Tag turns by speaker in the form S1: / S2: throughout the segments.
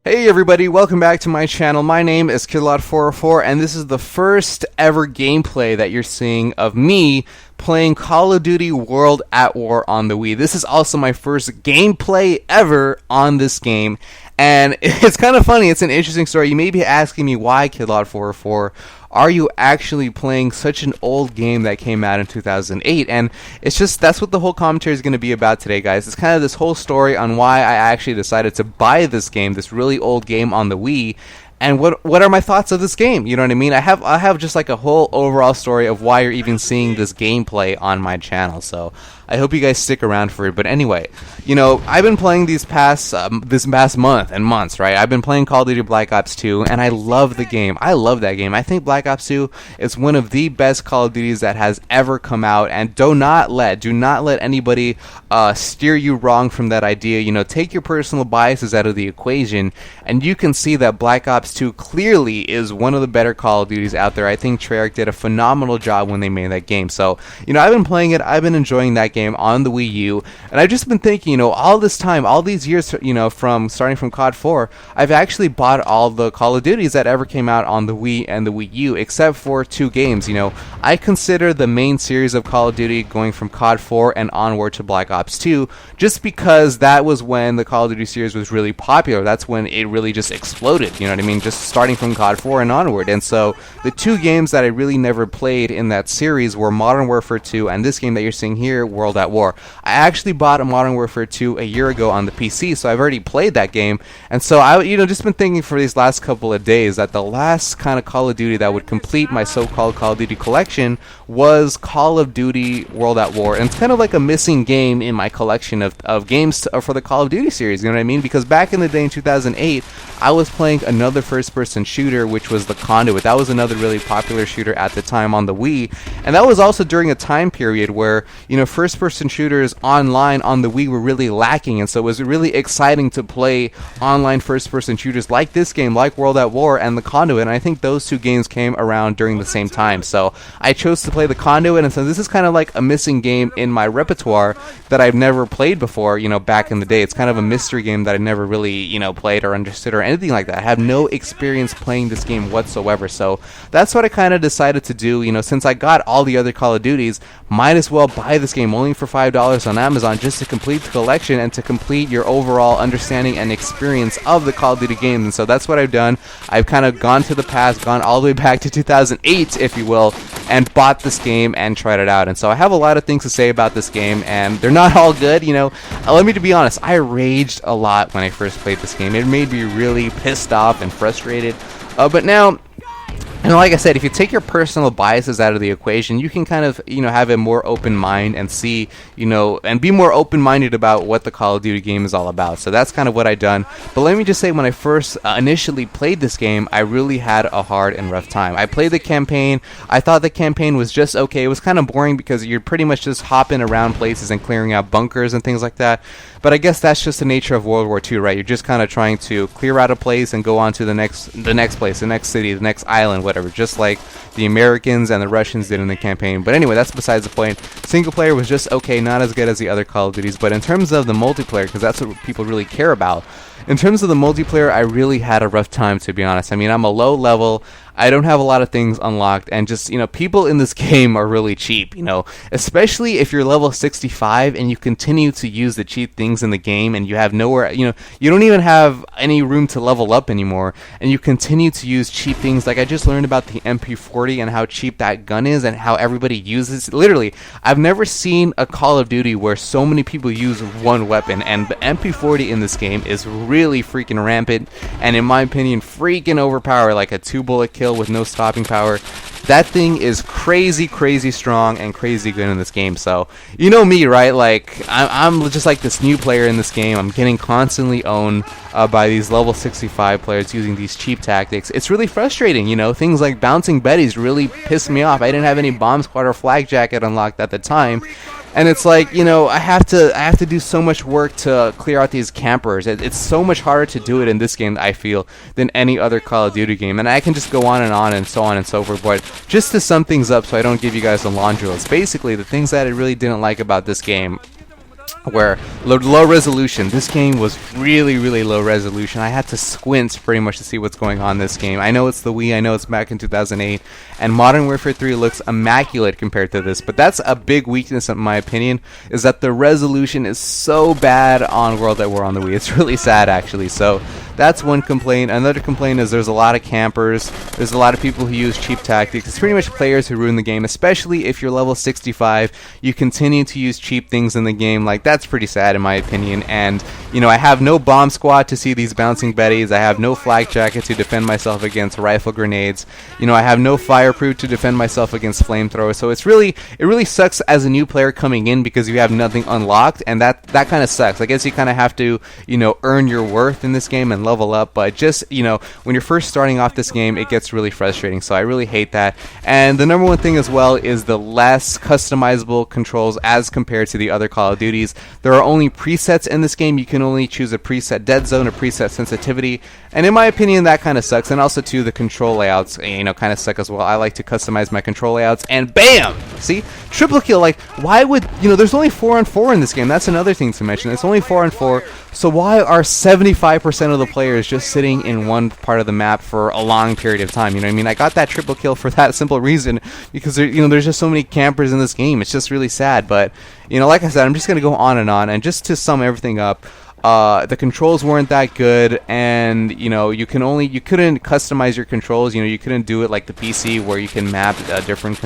S1: Hey everybody, welcome back to my channel. My name is KidLot404 and this is the first ever gameplay that you're seeing of me playing Call of Duty World at War on the Wii. This is also my first gameplay ever on this game, and it's kind of funny. It's an interesting story. You may be asking me, why KidLot404 are you actually playing such an old game that came out in 2008? And it's just, that's what the whole commentary is going to be about today, guys. It's kind of this whole story on why I actually decided to buy this game, this really old game on the Wii, and what are my thoughts of this game? You know what I mean? I have just like a whole overall story of why you're even seeing this gameplay on my channel. So I hope you guys stick around for it. But anyway, you know, I've been playing this past month and months, right? I've been playing Call of Duty Black Ops 2, and I love the game. I love that game. I think Black Ops 2 is one of the best Call of Duties that has ever come out. And do not let anybody steer you wrong from that idea. You know, take your personal biases out of the equation, and you can see that Black Ops 2 clearly is one of the better Call of Duties out there. I think Treyarch did a phenomenal job when they made that game. So, you know, I've been playing it. I've been enjoying that game on the Wii U, and I've just been thinking, you know, all this time, all these years, you know, from starting from COD 4, I've actually bought all the Call of Duties that ever came out on the Wii and the Wii U, except for two games. You know, I consider the main series of Call of Duty going from COD 4 and onward to Black Ops 2, just because that was when the Call of Duty series was really popular. That's when it really just exploded, you know what I mean, just starting from COD 4 and onward. And so the two games that I really never played in that series were Modern Warfare 2 and this game that you're seeing here, World at War. I actually bought a Modern Warfare 2 a year ago on the PC, so I've already played that game. And so I, you know, just been thinking for these last couple of days that the last kind of Call of Duty that would complete my so-called Call of Duty collection was Call of Duty World at War. And it's kind of like a missing game in my collection of games for the Call of Duty series, you know what I mean? Because back in the day in 2008, I was playing another first-person shooter, which was The Conduit. That was another really popular shooter at the time on the Wii, and that was also during a time period where, you know, first-person shooters online on the Wii were really lacking, and so it was really exciting to play online first-person shooters like this game, like World at War and The Conduit, and I think those two games came around during the same time. So I chose to play The Conduit, and so this is kind of like a missing game in my repertoire that I've never played before, you know, back in the day. It's kind of a mystery game that I never really, you know, played or understood or anything like that. I have no experience playing this game whatsoever, so that's what I kind of decided to do. You know, since I got all the other Call of Duties, might as well buy this game only for $5 on Amazon just to complete the collection and to complete your overall understanding and experience of the Call of Duty games. And so that's what I've done. I've kind of gone to the past, gone all the way back to 2008, if you will, and bought this game and tried it out. And so I have a lot of things to say about this game, and they're not all good, you know. Let me to be honest, I raged a lot when I first played this game. It made me really pissed off and frustrated, but now, and like I said, if you take your personal biases out of the equation, you can kind of, you know, have a more open mind and see, you know, and be more open-minded about what the Call of Duty game is all about. So that's kind of what I've done. But let me just say, when I first initially played this game, I really had a hard and rough time. I played the campaign. I thought the campaign was just okay. It was kind of boring because you're pretty much just hopping around places and clearing out bunkers and things like that. But I guess that's just the nature of World War II, right? You're just kind of trying to clear out a place and go on to the next place, the next city, the next island, whatever, just like the Americans and the Russians did in the campaign. But anyway, that's besides the point. Single player was just okay, not as good as the other Call of Duties, but in terms of the multiplayer, because that's what people really care about, in terms of the multiplayer, I really had a rough time, to be honest. I mean, I'm a low level, I don't have a lot of things unlocked, and just, you know, people in this game are really cheap, you know, especially if you're level 65 and you continue to use the cheap things in the game and you have nowhere, you know, you don't even have any room to level up anymore, and you continue to use cheap things. Like, I just learned about the MP40 and how cheap that gun is and how everybody uses it. Literally, I've never seen a Call of Duty where so many people use one weapon, and the MP40 in this game is really freaking rampant, and in my opinion, freaking overpowered, like a 2-bullet kill with no stopping power. That thing is crazy strong and crazy good in this game. So, you know me, right? Like, I'm just like this new player in this game. I'm getting constantly owned by these level 65 players using these cheap tactics. It's really frustrating, you know. Things like bouncing Betties really pissed me off. I didn't have any bomb squad or flak jacket unlocked at the time. And it's like, you know, I have to do so much work to clear out these campers. It's so much harder to do it in this game, I feel, than any other Call of Duty game. And I can just go on and so on and so forth. But just to sum things up so I don't give you guys a laundry list, basically the things that I really didn't like about this game where low resolution. This game was really low resolution. I had to squint pretty much to see what's going on in this game. I know it's the Wii, I know it's back in 2008, and Modern Warfare 3 looks immaculate compared to this, but that's a big weakness in my opinion, is that the resolution is so bad on World at War on the Wii. It's really sad actually. So that's one complaint. Another complaint is there's a lot of campers. There's a lot of people who use cheap tactics. It's pretty much players who ruin the game, especially if you're level 65. You continue to use cheap things in the game. Like, that's pretty sad in my opinion. And, you know, I have no bomb squad to see these bouncing betties. I have no flak jacket to defend myself against rifle grenades. You know, I have no fireproof to defend myself against flamethrowers. So it really sucks as a new player coming in because you have nothing unlocked, and that kind of sucks. I guess you kind of have to, you know, earn your worth in this game and level up, but just, you know, when you're first starting off this game, it gets really frustrating, so I really hate that. And the number one thing as well is the less customizable controls as compared to the other Call of Duties. There are only presets in this game. You can only choose a preset dead zone, a preset sensitivity, and in my opinion that kind of sucks. And also too, the control layouts, you know, kind of suck as well. I like to customize my control layouts, and bam! See? Triple kill. Like, why would, you know, there's only 4-on-4 in this game. That's another thing to mention. It's only 4-on-4, so why are 75% of the players just sitting in one part of the map for a long period of time? You know what I mean? I got that triple kill for that simple reason, because there, you know, there's just so many campers in this game. It's just really sad. But, you know, like I said, I'm just gonna go on, and just to sum everything up, the controls weren't that good, and, you know, you couldn't customize your controls. You know, you couldn't do it like the PC where you can map different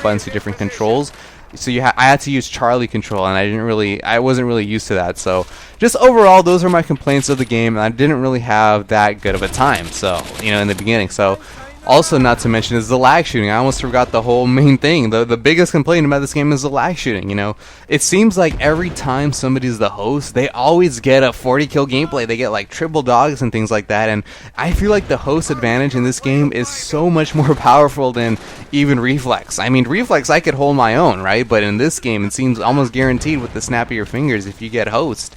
S1: buttons to different controls. So I had to use Charlie control, and I wasn't really used to that. So just overall, those are my complaints of the game, and I didn't really have that good of a time, so, you know, in the beginning. So also, not to mention, is the lag shooting. I almost forgot the whole main thing. The biggest complaint about this game is the lag shooting. You know, it seems like every time somebody's the host, they always get a 40 kill gameplay. They get like triple dogs and things like that. And I feel like the host advantage in this game is so much more powerful than even Reflex. I mean, Reflex, I could hold my own, right? But in this game, it seems almost guaranteed with the snap of your fingers. If you get host,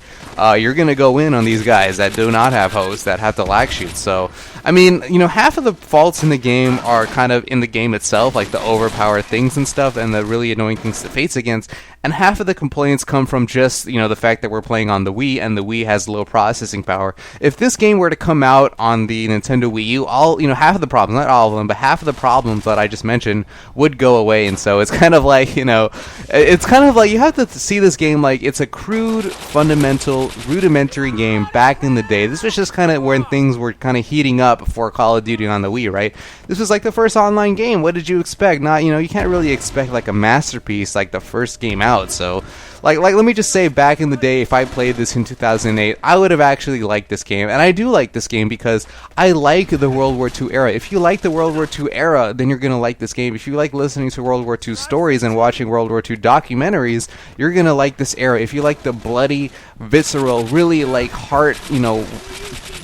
S1: you're gonna go in on these guys that do not have host, that have to lag shoot. So, I mean, you know, half of the faults in the game are kind of in the game itself, like the overpowered things and stuff, and the really annoying things it fights against, and half of the complaints come from just, you know, the fact that we're playing on the Wii, and the Wii has low processing power. If this game were to come out on the Nintendo Wii U, half of the problems, not all of them, but half of the problems that I just mentioned would go away. And so it's kind of like, you know, it's kind of like you have to see this game like it's a crude, fundamental, rudimentary game back in the day. This was just kind of when things were kind of heating up for Call of Duty on the Wii, right? This was like the first online game. What did you expect? Not, you know, you can't really expect like a masterpiece like the first game out. So like let me just say, back in the day, if I played this in 2008, I would have actually liked this game. And I do like this game because I like the World War II era. If you like the World War II era, then you're going to like this game. If you like listening to World War II stories and watching World War II documentaries, you're going to like this era. If you like the bloody, visceral, really like heart, you know,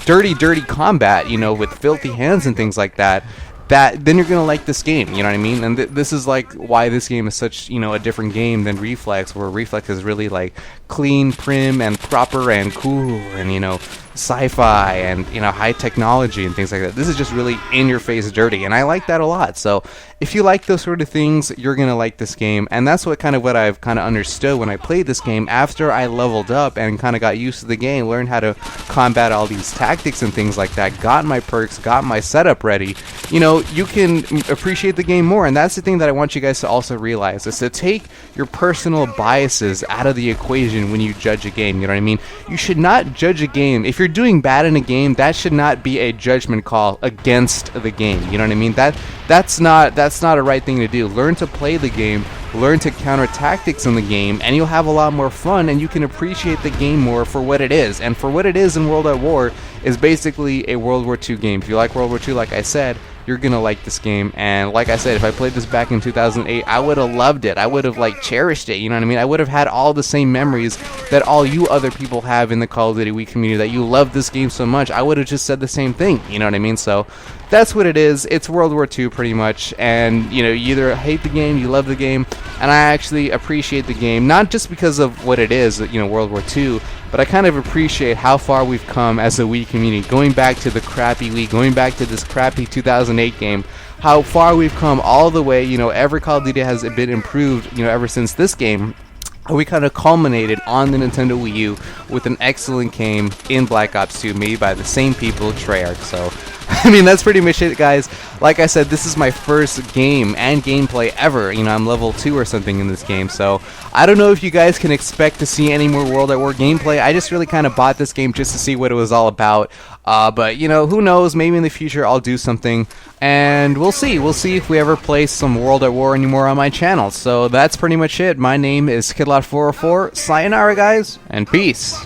S1: dirty combat, you know, with filthy hands and things like that, then you're gonna like this game. You know what I mean? And this is like why this game is such, you know, a different game than Reflex, where Reflex is really like clean, prim, and proper, and cool, and, you know, sci-fi, and, you know, high technology and things like that. This is just really in your face dirty, and I like that a lot. So if you like those sort of things, you're gonna like this game. And that's what I've kind of understood when I played this game after I leveled up and kind of got used to the game, learned how to combat all these tactics and things like that, got my perks, got my setup ready. You know, you can appreciate the game more. And that's the thing that I want you guys to also realize, is to take your personal biases out of the equation when you judge a game. You know what I mean? You should not judge a game. If you're doing bad in a game, that should not be a judgment call against the game. You know what I mean? That's not a right thing to do. Learn to play the game, learn to counter tactics in the game, and you'll have a lot more fun, and you can appreciate the game more for what it is. And for what it is in World at War is basically a World War II game. If you like World War II, like I said, you're gonna like this game. And like I said, if I played this back in 2008, I would have loved it. I would have like cherished it. You know what I mean? I would have had all the same memories that all you other people have in the Call of Duty Wii community, that you love this game so much. I would have just said the same thing. You know what I mean? So that's what it is. It's World War II pretty much. And, you know, you either hate the game, you love the game, and I actually appreciate the game, not just because of what it is, you know, World War II, but I kind of appreciate how far we've come as a Wii community, going back to the crappy Wii, going back to this crappy 2008 game, how far we've come all the way. You know, every Call of Duty has been improved, you know, ever since this game. we kind of culminated on the Nintendo Wii U with an excellent game in Black Ops 2 made by the same people, Treyarch. So, I mean, that's pretty much it, guys. Like I said, this is my first game and gameplay ever. You know, I'm level 2 or something in this game, so I don't know if you guys can expect to see any more World at War gameplay. I just really kind of bought this game just to see what it was all about. But, you know, who knows, maybe in the future I'll do something, and we'll see. We'll see if we ever play some World at War anymore on my channel. So that's pretty much it. My name is Kidlot404. Sayonara, guys, and peace.